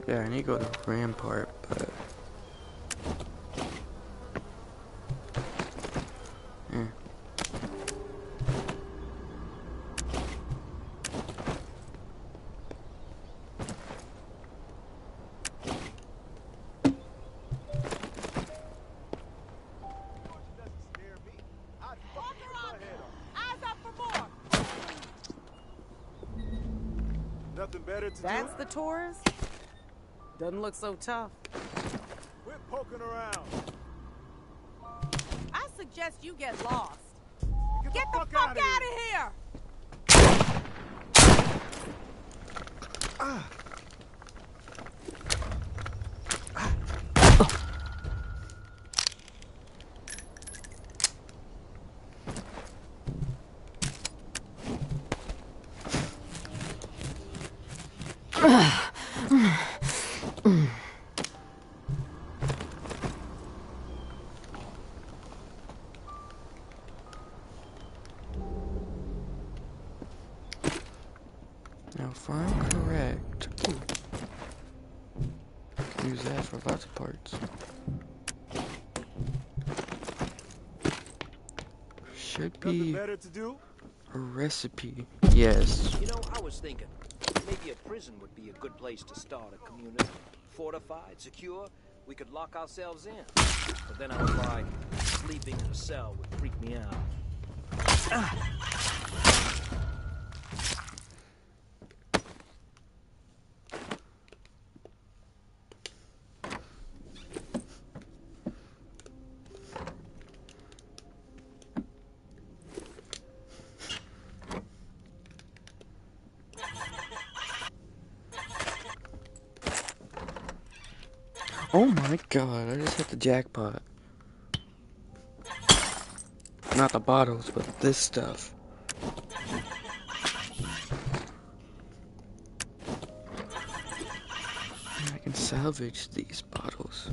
Yeah, I need to go to Rampart, but... Nothing better to do? That's the tourist? Doesn't look so tough. Quit poking around. I suggest you get lost. Get the fuck out of here! Now, if I'm correct, can use that for lots of parts. Should be better to do? a recipe. Yes. You know, I was thinking, maybe a prison would be a good place to start a community. Fortified, secure, we could lock ourselves in. But then I was like, sleeping in a cell would freak me out. Oh my god, I just hit the jackpot. Not the bottles, but this stuff. I can salvage these bottles.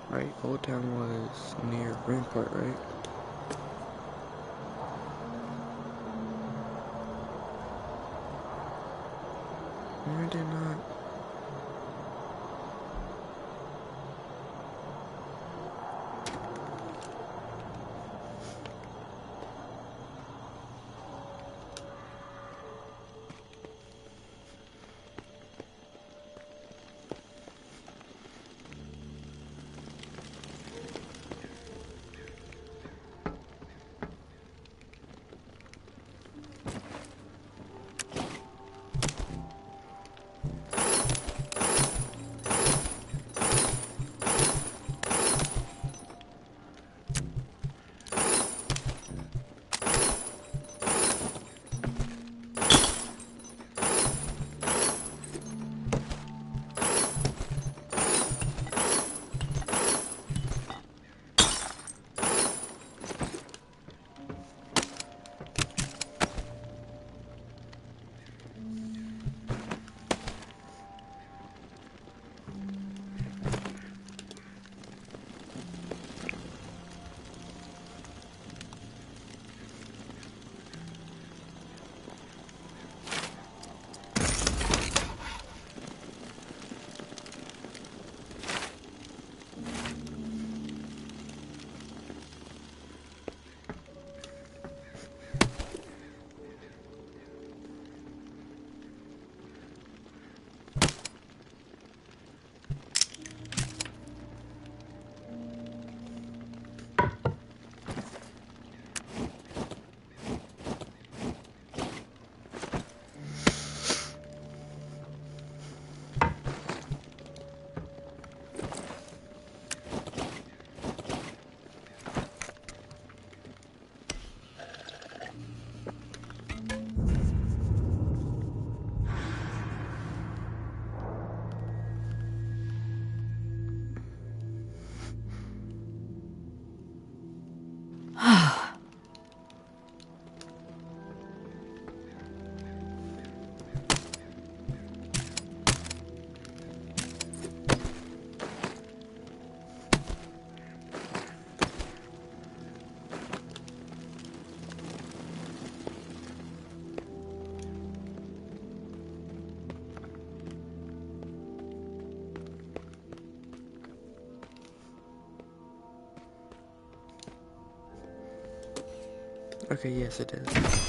Right, Old Town was near Rampart, right? No, I did not. Okay, yes it does.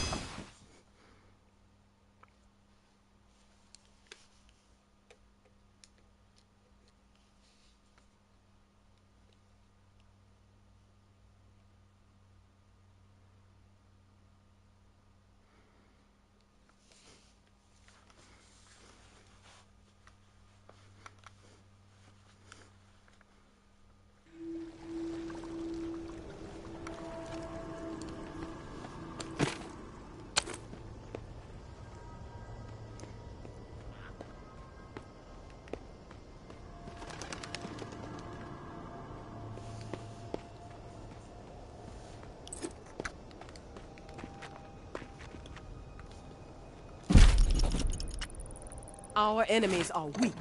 Our enemies are weak.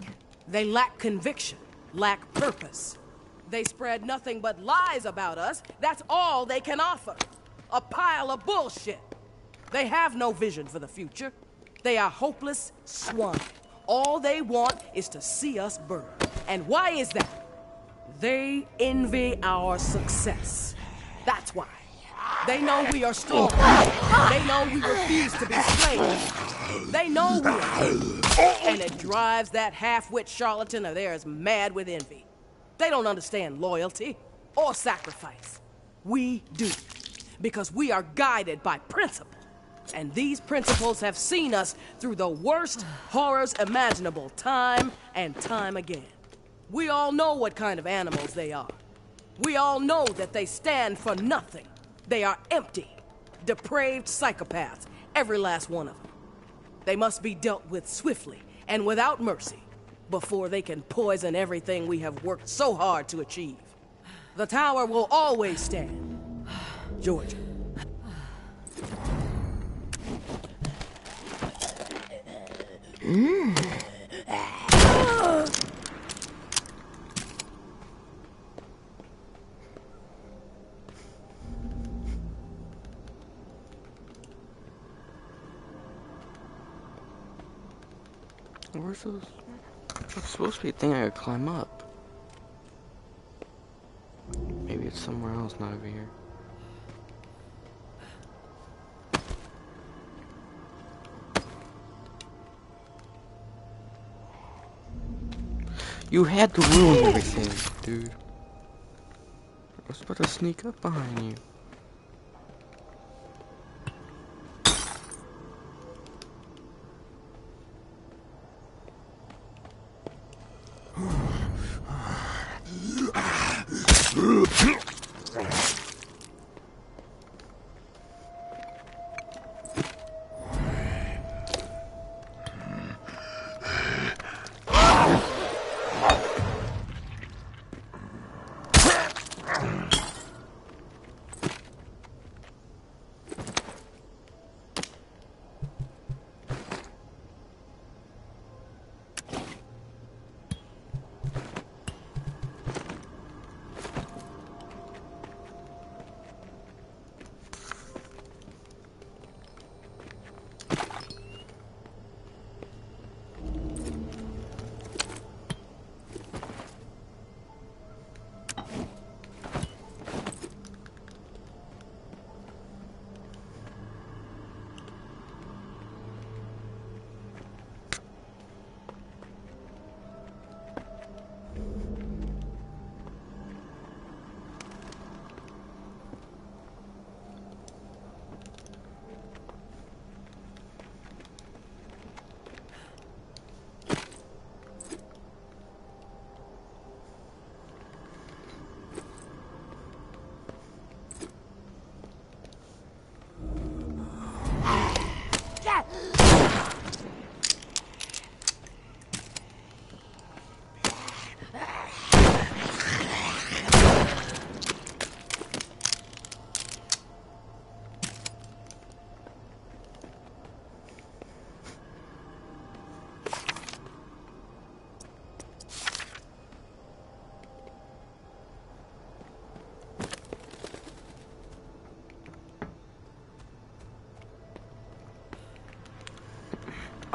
They lack conviction, lack purpose. They spread nothing but lies about us. That's all they can offer. A pile of bullshit. They have no vision for the future. They are hopeless swine. All they want is to see us burn. And why is that? They envy our success. That's why. They know we are strong. They know we refuse to be slaves. They know we are. And it drives that half-wit charlatan of theirs mad with envy. They don't understand loyalty or sacrifice. We do. Because we are guided by principle. And these principles have seen us through the worst horrors imaginable time and time again. We all know what kind of animals they are. We all know that they stand for nothing. They are empty, depraved psychopaths, every last one of them. They must be dealt with swiftly and without mercy before they can poison everything we have worked so hard to achieve. The tower will always stand. Georgia. Where's those? There's supposed to be a thing I could climb up. Maybe it's somewhere else, not over here. You had to ruin everything, dude. I was about to sneak up behind you.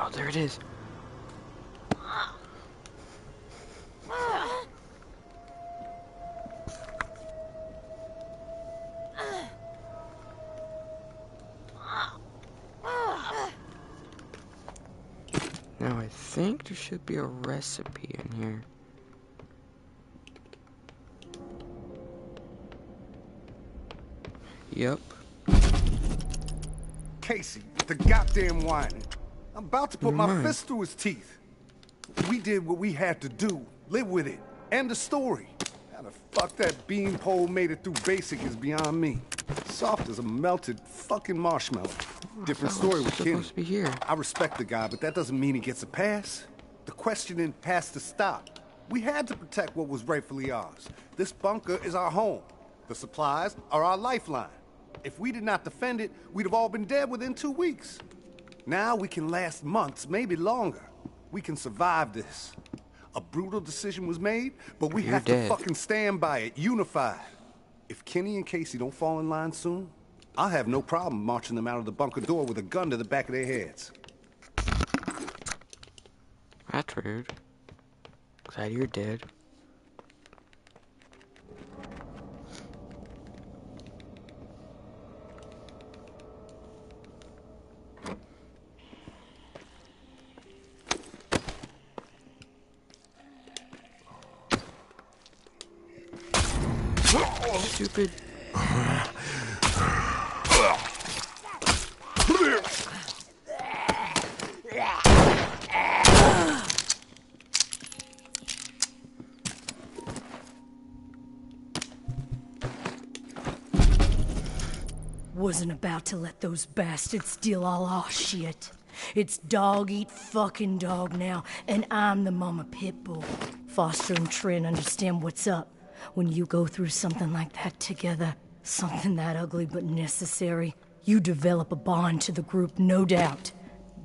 Oh, there it is. Now I think there should be a recipe in here. Yep. Casey, the goddamn whining. I'm about to put my Mine. fist through his teeth. We did what we had to do. Live with it. End the story. How the fuck that beanpole made it through basic is beyond me. Soft as a melted fucking marshmallow. Different story with Kenny. Supposed to be here. I respect the guy, but that doesn't mean he gets a pass. The questioning has to stop. We had to protect what was rightfully ours. This bunker is our home. The supplies are our lifeline. If we did not defend it, we'd have all been dead within 2 weeks. Now we can last months, maybe longer. We can survive this. A brutal decision was made, but we have to fucking stand by it, unified. If Kenny and Casey don't fall in line soon, I'll have no problem marching them out of the bunker door with a gun to the back of their heads. That's rude. Glad you're dead. Stupid. Wasn't about to let those bastards steal all our shit. It's dog eat fucking dog now, and I'm the mama pit bull. Foster and Trin understand what's up. When you go through something like that together, something that ugly but necessary, you develop a bond to the group, no doubt.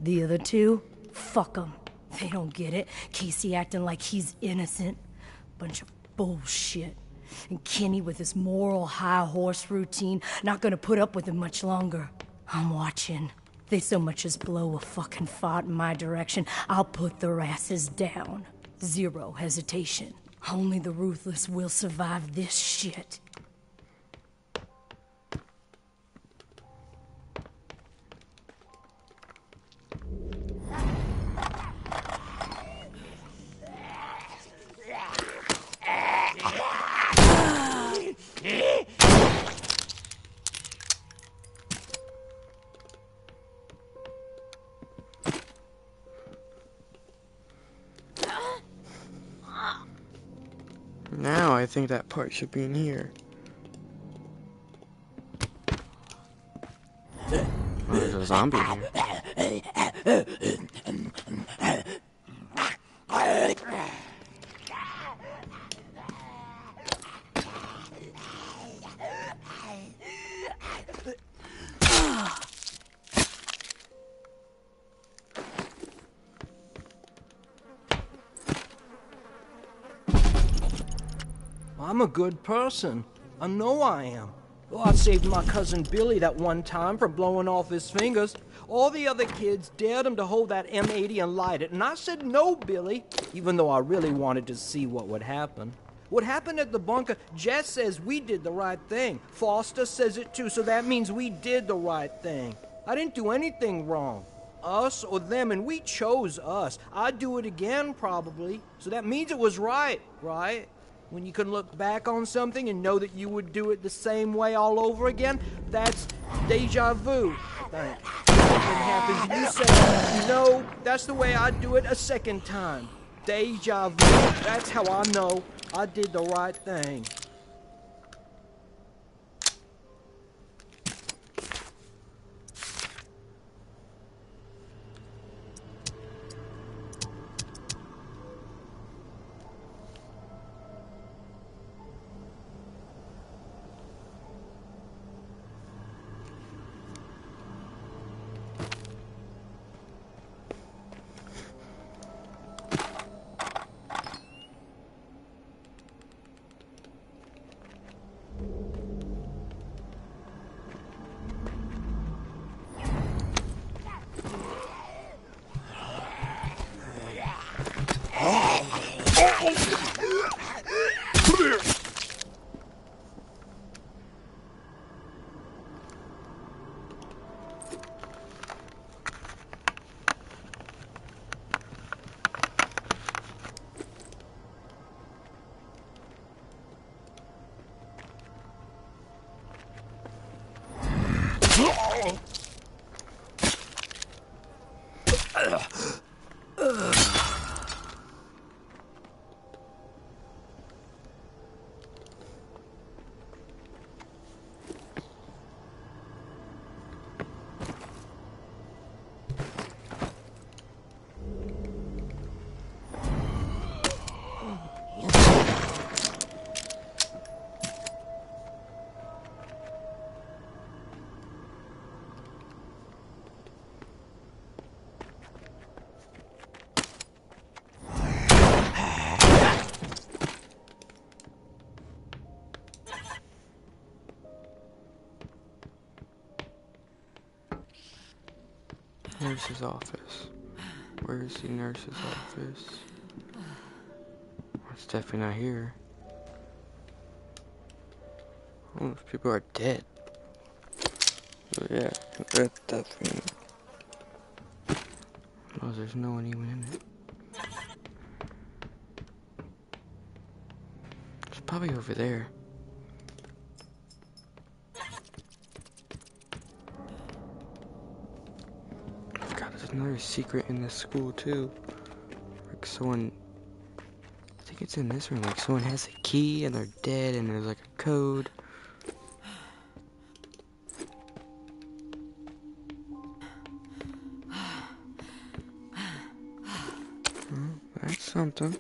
The other two, fuck them. They don't get it. Casey acting like he's innocent. Bunch of bullshit. And Kenny with his moral high horse routine, not gonna put up with it much longer. I'm watching. They so much as blow a fucking fart in my direction, I'll put their asses down. Zero hesitation. Only the ruthless will survive this shit. Now I think that part should be in here. Oh, there's a zombie here. I'm a good person. I know I am. Oh, I saved my cousin Billy that one time from blowing off his fingers. All the other kids dared him to hold that M80 and light it, and I said no, Billy, even though I really wanted to see what would happen. What happened at the bunker, Jess says we did the right thing. Foster says it too, so that means we did the right thing. I didn't do anything wrong. Us or them, and we chose us. I'd do it again, probably. So that means it was right, right? When you can look back on something and know that you would do it the same way all over again, that's deja vu. Thanks. Something happens, you say, no, that's the way I'd do it a second time. Deja vu. That's how I know I did the right thing. Nurse's office. Where's the nurse's office? It's definitely not here. Oh, those people are dead. So yeah, that's definitely. Oh, there's no one even in it. It's probably over there. God, there's another secret in this school too. Like someone, I think it's in this room. Like someone has a key and they're dead, and there's like a code. That's something.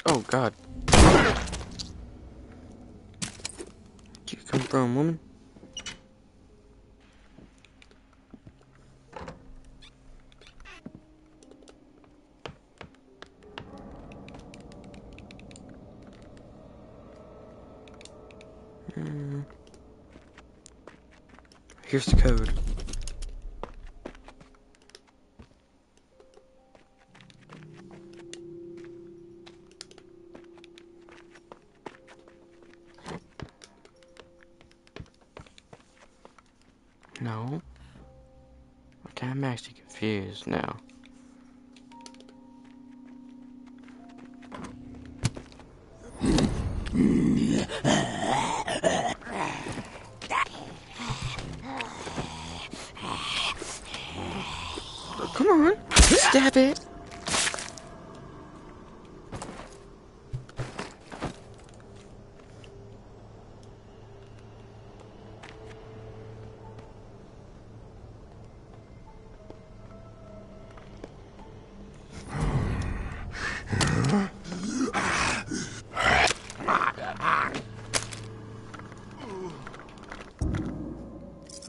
Oh God. Where'd you come from, woman? Here's the code. No. Okay, I'm actually confused now. Oh, come on. Stab it.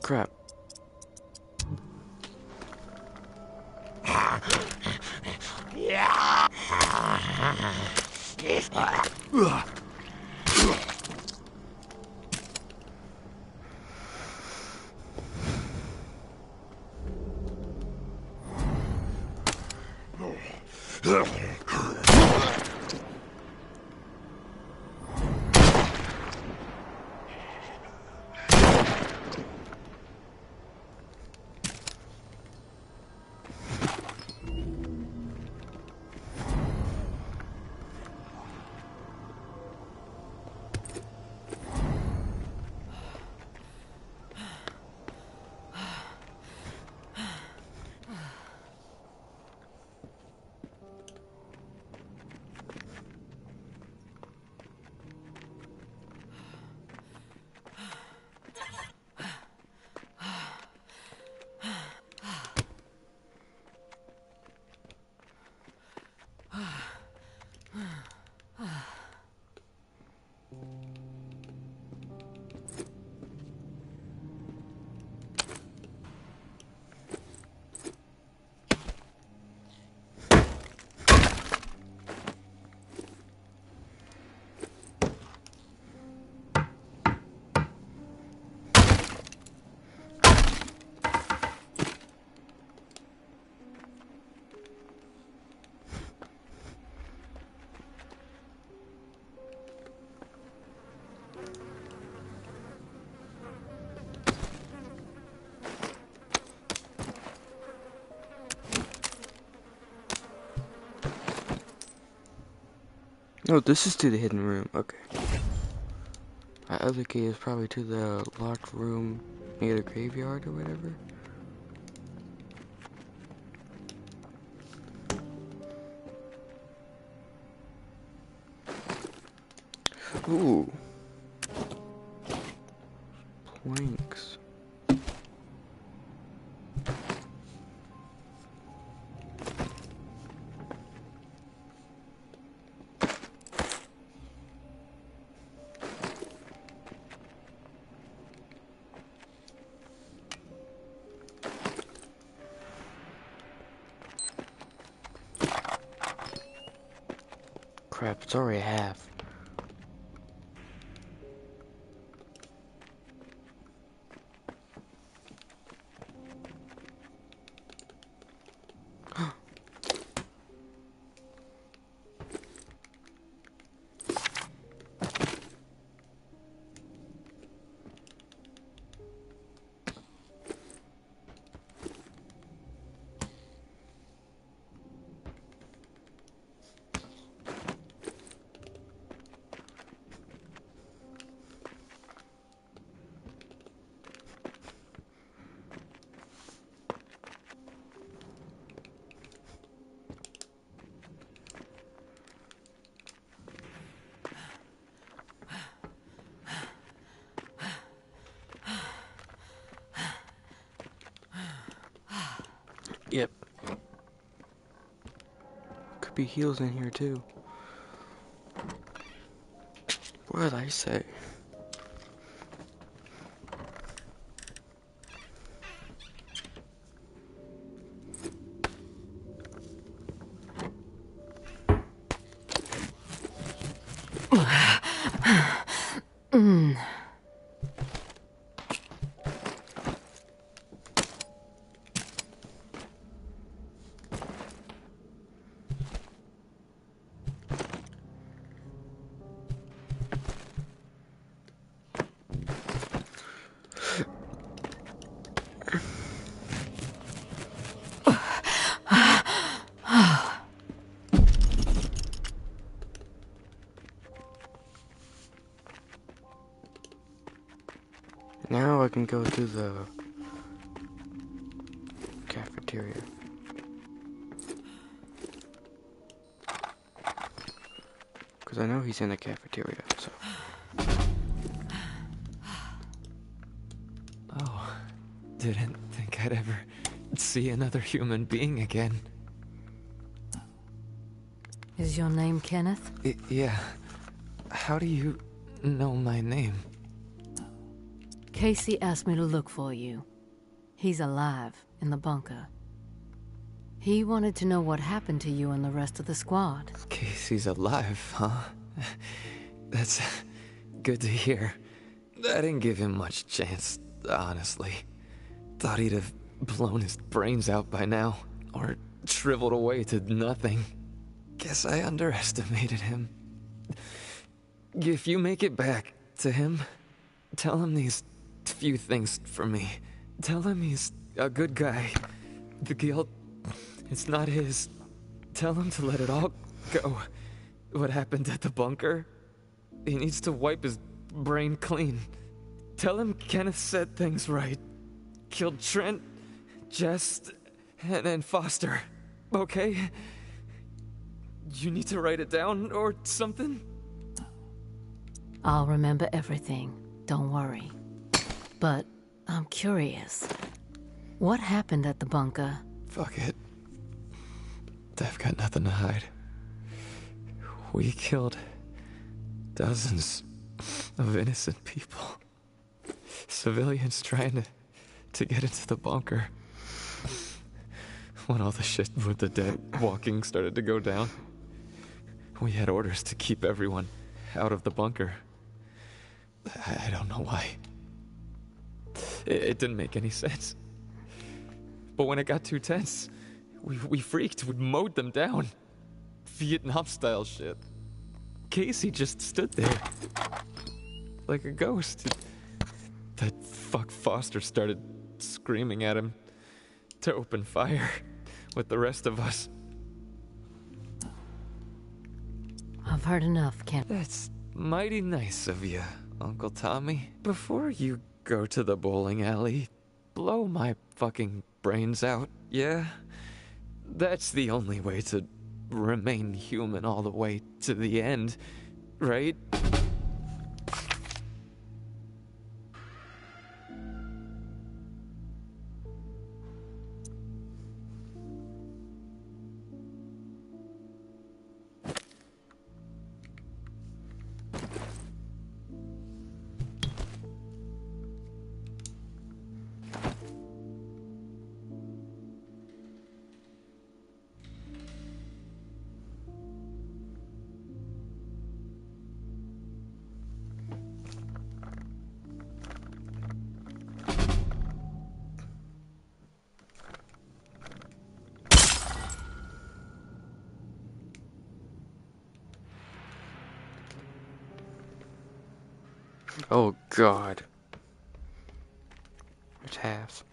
Crap. Oh, this is to the hidden room. Okay. That other key is probably to the locked room near the graveyard or whatever. Ooh. Planks. Crap, it's already half. Yep. Could be heals in here too. What did I say? Now I can go to the cafeteria. Because I know he's in the cafeteria, so. Oh, didn't think I'd ever see another human being again. Is your name Kenneth? Yeah. How do you know my name? Casey asked me to look for you. He's alive in the bunker. He wanted to know what happened to you and the rest of the squad. Casey's alive, huh? That's good to hear. I didn't give him much chance, honestly. Thought he'd have blown his brains out by now, or shriveled away to nothing. Guess I underestimated him. If you make it back to him, tell him these few things for me. Tell him he's a good guy. The guilt, it's not his. Tell him to let it all go. What happened at the bunker? He needs to wipe his brain clean. Tell him Kenneth said things right. Killed Trent, Jess, and Foster. Okay? You need to write it down or something? I'll remember everything. Don't worry. But I'm curious. What happened at the bunker? Fuck it. I've got nothing to hide. We killed dozens of innocent people. Civilians trying to get into the bunker. When all the shit with the dead walking started to go down, we had orders to keep everyone out of the bunker. I don't know why. It didn't make any sense. But when it got too tense, we freaked. We mowed them down. Vietnam-style shit. Casey just stood there. Like a ghost. That fuck Foster started screaming at him to open fire with the rest of us. A I've heard enough, Ken. That's mighty nice of you, Uncle Tommy. Before you go to the bowling alley, blow my fucking brains out, yeah? That's the only way to remain human all the way to the end, right? Oh God. It's halves.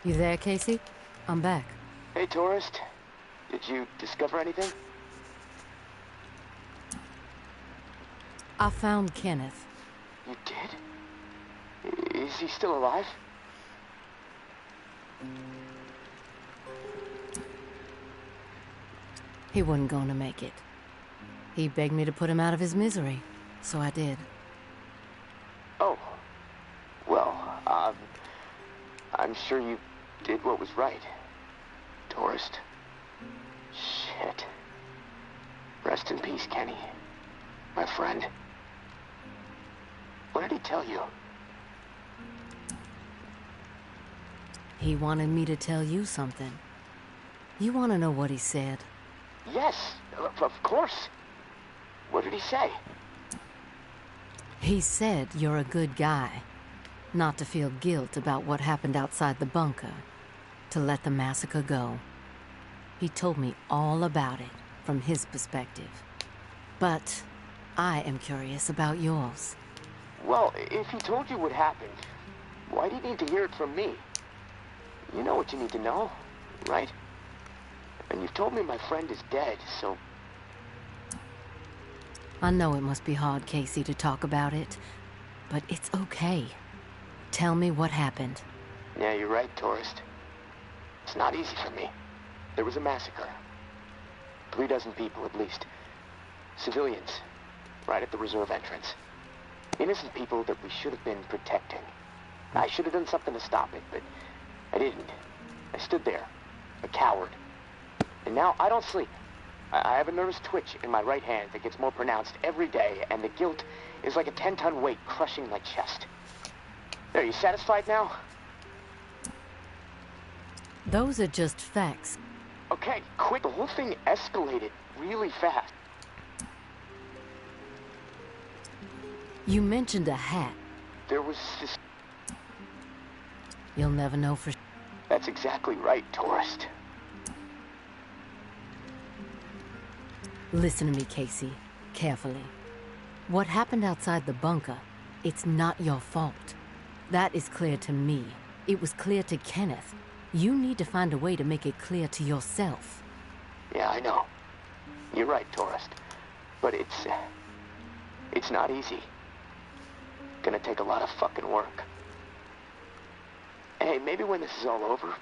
You there, Casey? I'm back. Hey, tourist. Did you discover anything? I found Kenneth. You did? Is he still alive? He wasn't going to make it. He begged me to put him out of his misery, so I did. Oh. Well, I'm sure you did what was right. Tourist. Shit. Rest in peace, Kenny. My friend. What did he tell you? He wanted me to tell you something. You want to know what he said? Yes, of course. What did he say? He said you're a good guy. not to feel guilt about what happened outside the bunker, to let the massacre go. He told me all about it from his perspective. But I am curious about yours. Well, if he told you what happened, why do you need to hear it from me? You know what you need to know, right? And you've told me my friend is dead, so... I know it must be hard, Casey, to talk about it, but it's okay. Tell me what happened. Yeah, you're right, tourist. It's not easy for me. There was a massacre. 36 people, at least. Civilians, right at the reserve entrance. Innocent people that we should have been protecting. I should have done something to stop it, but I didn't. I stood there, a coward. And now I don't sleep. I have a nervous twitch in my right hand that gets more pronounced every day, and the guilt is like a 10-ton weight crushing my chest. Are you satisfied now? Those are just facts. Okay, quick. The whole thing escalated really fast. You mentioned a hat. There was this... You'll never know for... That's exactly right, tourist. Listen to me, Casey, carefully. What happened outside the bunker, it's not your fault. That is clear to me. It was clear to Kenneth. You need to find a way to make it clear to yourself. Yeah, I know. You're right, tourist. But it's not easy. Gonna take a lot of fucking work. Hey, maybe when this is all over,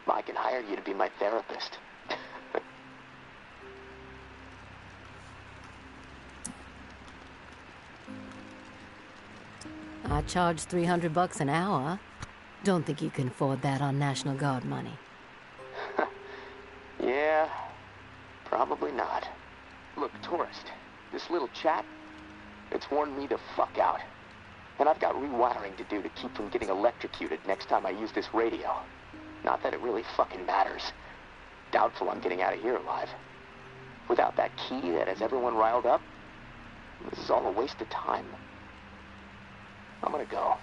I can hire you to be my therapist. I charge $300 an hour. Don't think you can afford that on National Guard money. Yeah, probably not. Look, tourist, this little chat, it's worn me the fuck out. And I've got rewiring to do to keep from getting electrocuted next time I use this radio. Not that it really fucking matters. Doubtful I'm getting out of here alive. Without that key that has everyone riled up, this is all a waste of time. I'm gonna go.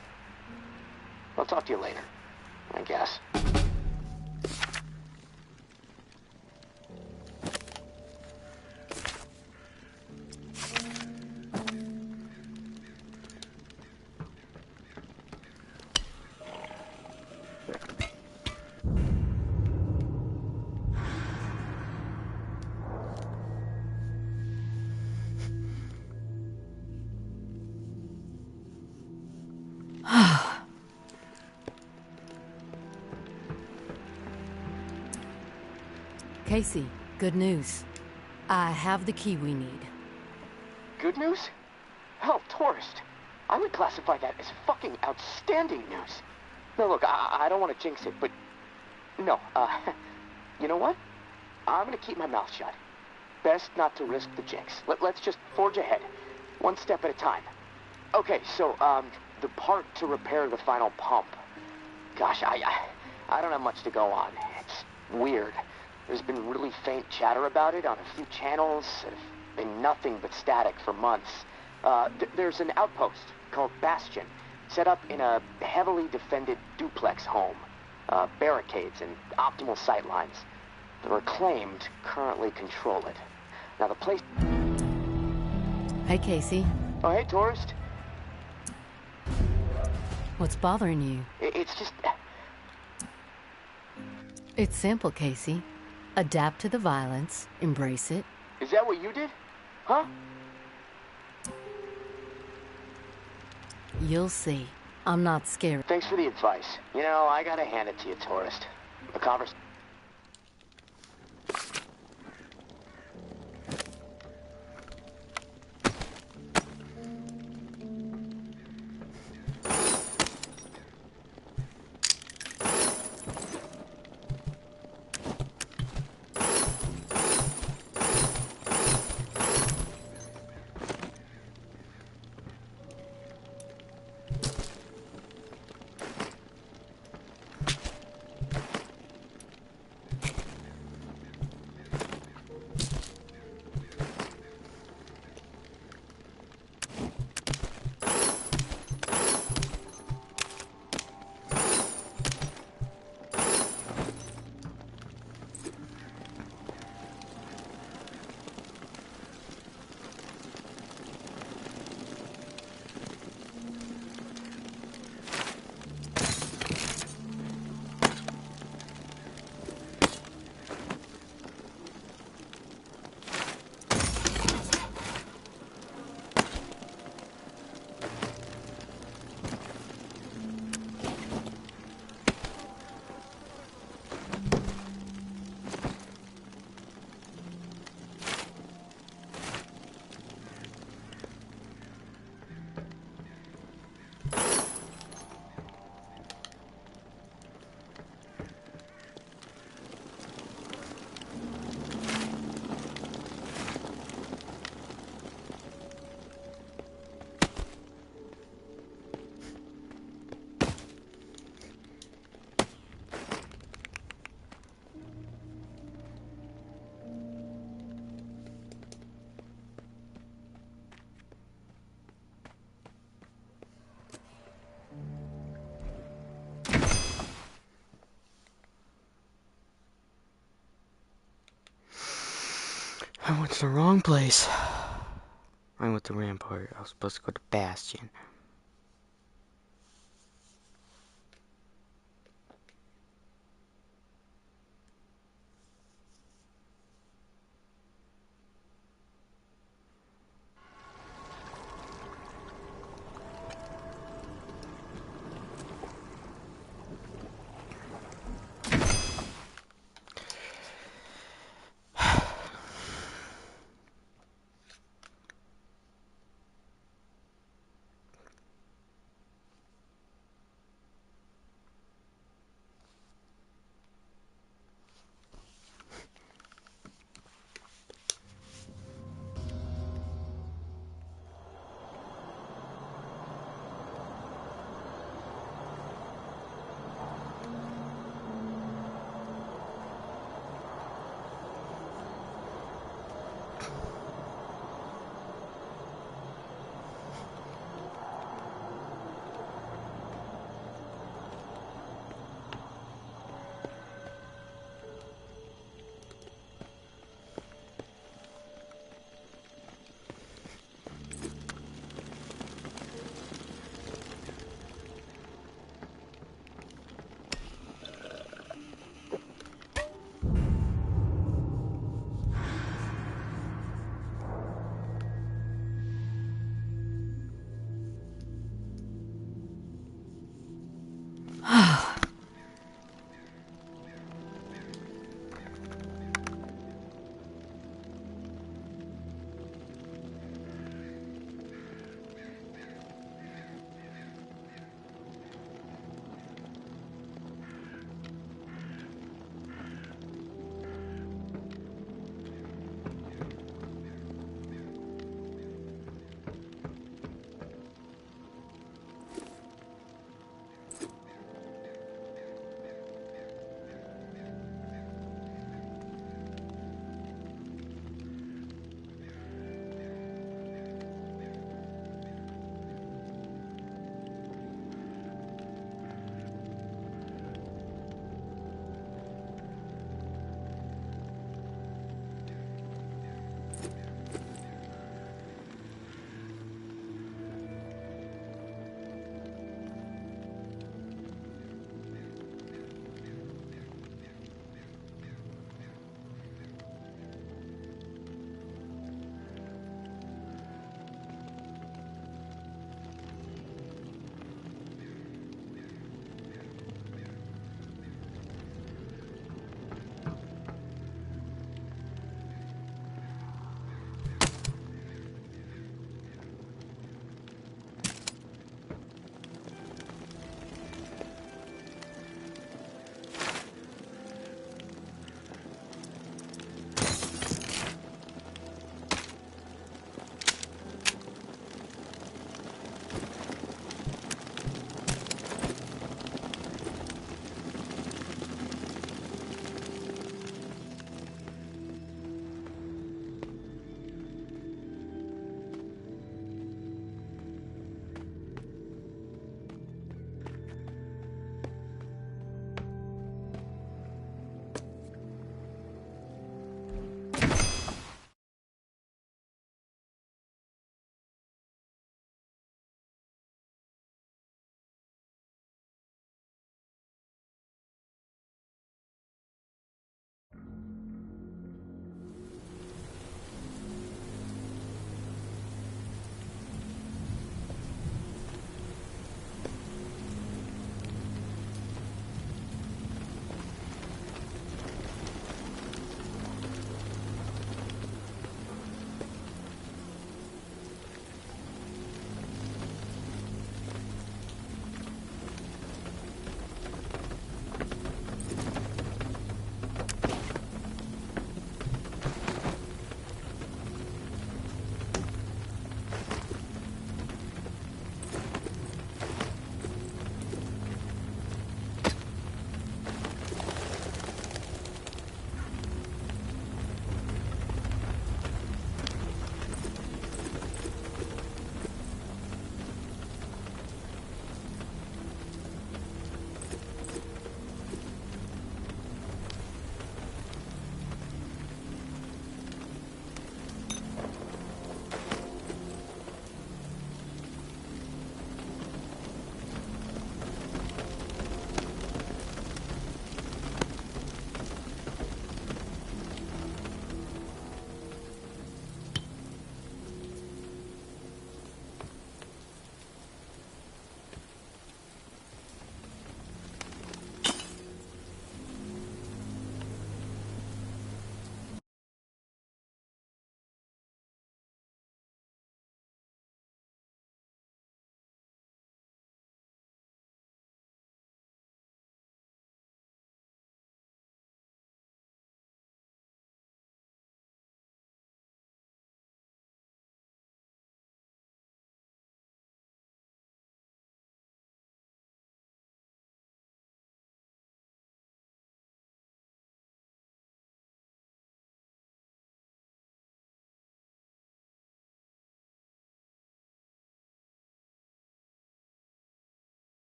I'll talk to you later, I guess. Casey, good news. I have the key we need. Good news? Hell, tourist. I would classify that as fucking outstanding news. No, look, I don't want to jinx it, but... No, you know what? I'm gonna keep my mouth shut. Best not to risk the jinx. Let's just forge ahead. One step at a time. Okay, so, the part to repair the final pump. Gosh, I don't have much to go on. It's weird. There's been really faint chatter about it on a few channels. Been nothing but static for months. There's an outpost called Bastion, set up in a heavily defended duplex home. Barricades and optimal sightlines. The Reclaimed currently control it. Now the place... Hey, Casey. Oh, hey, tourist. What's bothering you? It's just... It's simple, Casey. Adapt to the violence, embrace it. Is that what you did? Huh? You'll see. I'm not scared. Thanks for the advice. You know, I gotta hand it to you, tourist. A conversation... I went to the wrong place. I went to Rampart. I was supposed to go to Bastion.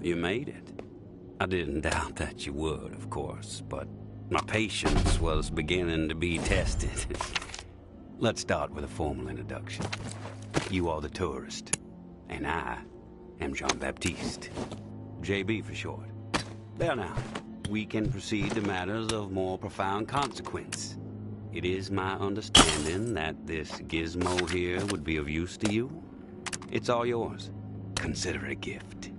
you made it. I didn't doubt that you would, of course, but my patience was beginning to be tested. Let's start with a formal introduction. You are the tourist, and I am Jean-Baptiste. JB for short. There now, we can proceed to matters of more profound consequence. It is my understanding that this gizmo here would be of use to you. It's all yours. Consider it a gift.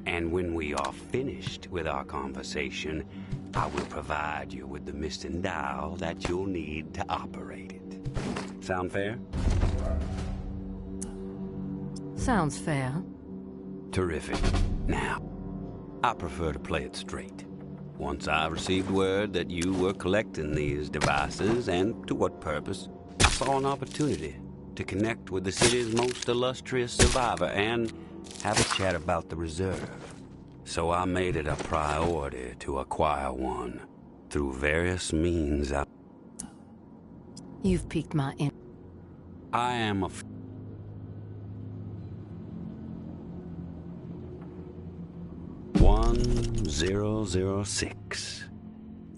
And when we are finished with our conversation, I will provide you with the missing dial that you'll need to operate it. Sound fair? Sounds fair. Terrific. Now, I prefer to play it straight. Once I received word that you were collecting these devices, and to what purpose, I saw an opportunity to connect with the city's most illustrious survivor and have a chat about the reserve. So I made it a priority to acquire one. Through various means, You've piqued my interest. I am a... 1006.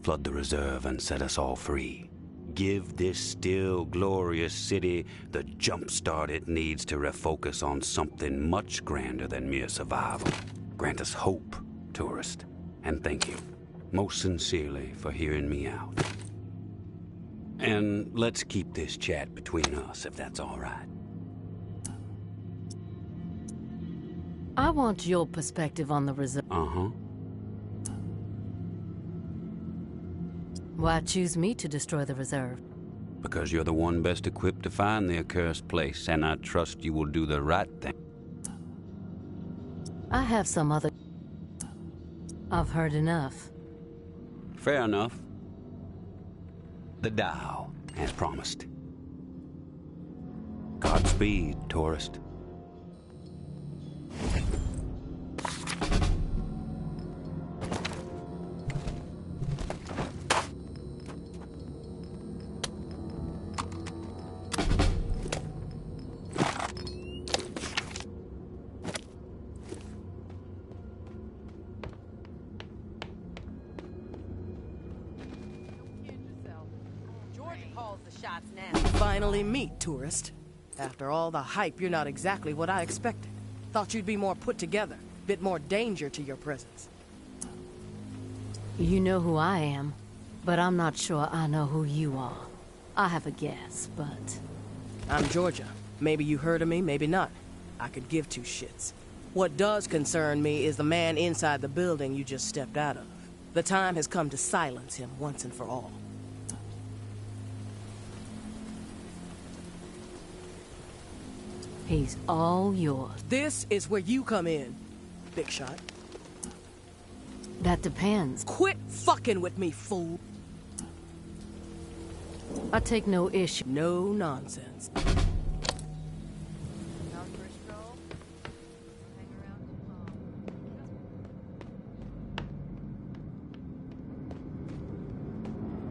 Flood the reserve and set us all free. Give this still glorious city the jump start it needs to refocus on something much grander than mere survival. Grant us hope, tourist, and thank you, most sincerely, for hearing me out. And let's keep this chat between us, if that's all right. I want your perspective on the reserve. Uh-huh. Why choose me to destroy the reserve? Because you're the one best equipped to find the accursed place, and I trust you will do the right thing. I have some other... I've heard enough. Fair enough. The dial, as promised. Godspeed, tourist. Finally meet, tourist. After all the hype, you're not exactly what I expected. Thought you'd be more put together, bit more danger to your presence. You know who I am, but I'm not sure I know who you are. I have a guess, but... I'm Georgia. Maybe you heard of me, maybe not. I could give two shits. What does concern me is the man inside the building you just stepped out of. The time has come to silence him once and for all. He's all yours. This is where you come in, big shot. That depends. Quit fucking with me, fool. I take no issue. No nonsense.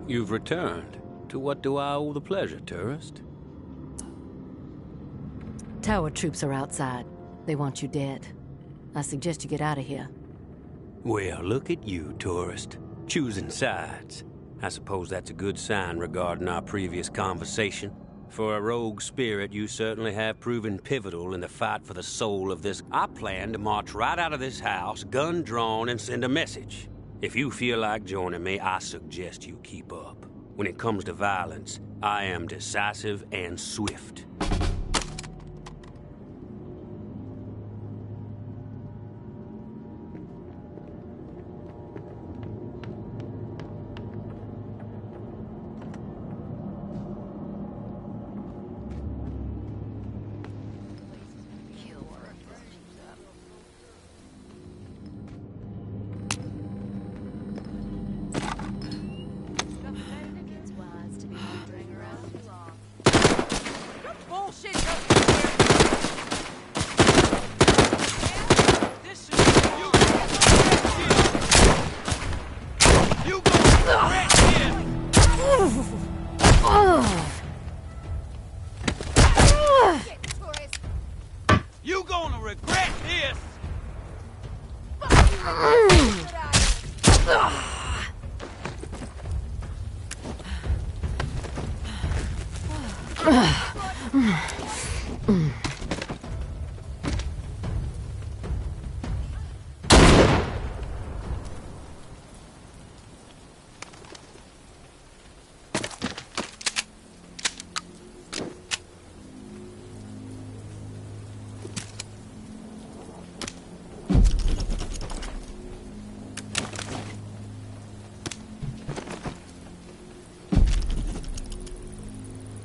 You've returned. To what do I owe the pleasure, tourist? Tower troops are outside. They want you dead. I suggest you get out of here. Well, look at you, tourist. Choosing sides. I suppose that's a good sign regarding our previous conversation. For a rogue spirit, you certainly have proven pivotal in the fight for the soul of this. I plan to march right out of this house, gun drawn, and send a message. If you feel like joining me, I suggest you keep up. When it comes to violence, I am decisive and swift.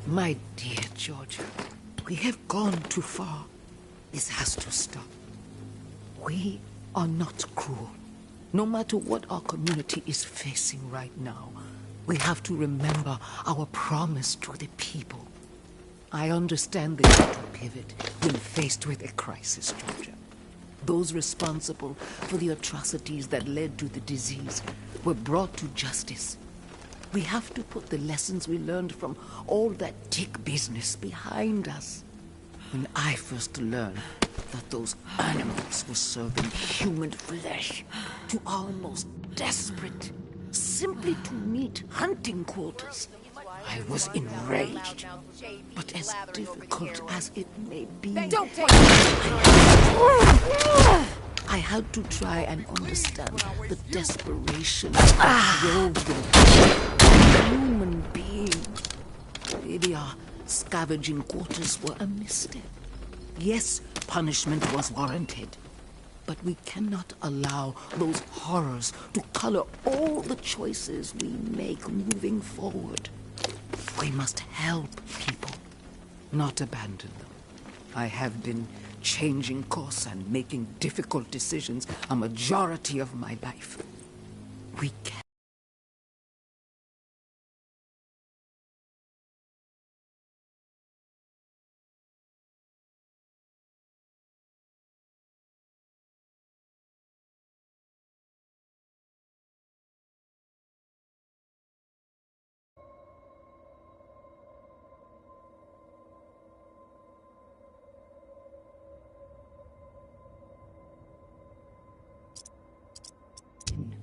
My dear Georgia, we have gone too far. This has to stop. We are not cruel. No matter what our community is facing right now, we have to remember our promise to the people. I understand the need to pivot when faced with a crisis, Georgia. Those responsible for the atrocities that led to the disease were brought to justice. We have to put the lessons we learned from all that dick business behind us. When I first learned that those animals were serving human flesh to our most desperate, simply to meet hunting quotas, I was enraged. But as difficult as it may be, I had to try and understand the desperation that drove them. Human beings. Maybe our scavenging quarters were a misstep. Yes, punishment was warranted. But we cannot allow those horrors to color all the choices we make moving forward. We must help people, not abandon them. I have been changing course and making difficult decisions a majority of my life. We can.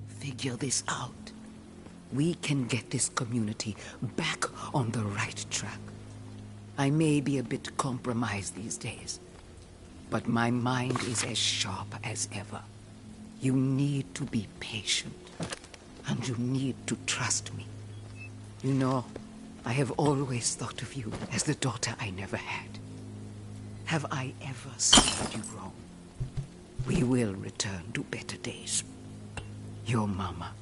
Figure this out. We can get this community back on the right track. I may be a bit compromised these days, but my mind is as sharp as ever. You need to be patient, and you need to trust me. You know, I have always thought of you as the daughter I never had. Have I ever served you wrong? We will return to better days. Your mama.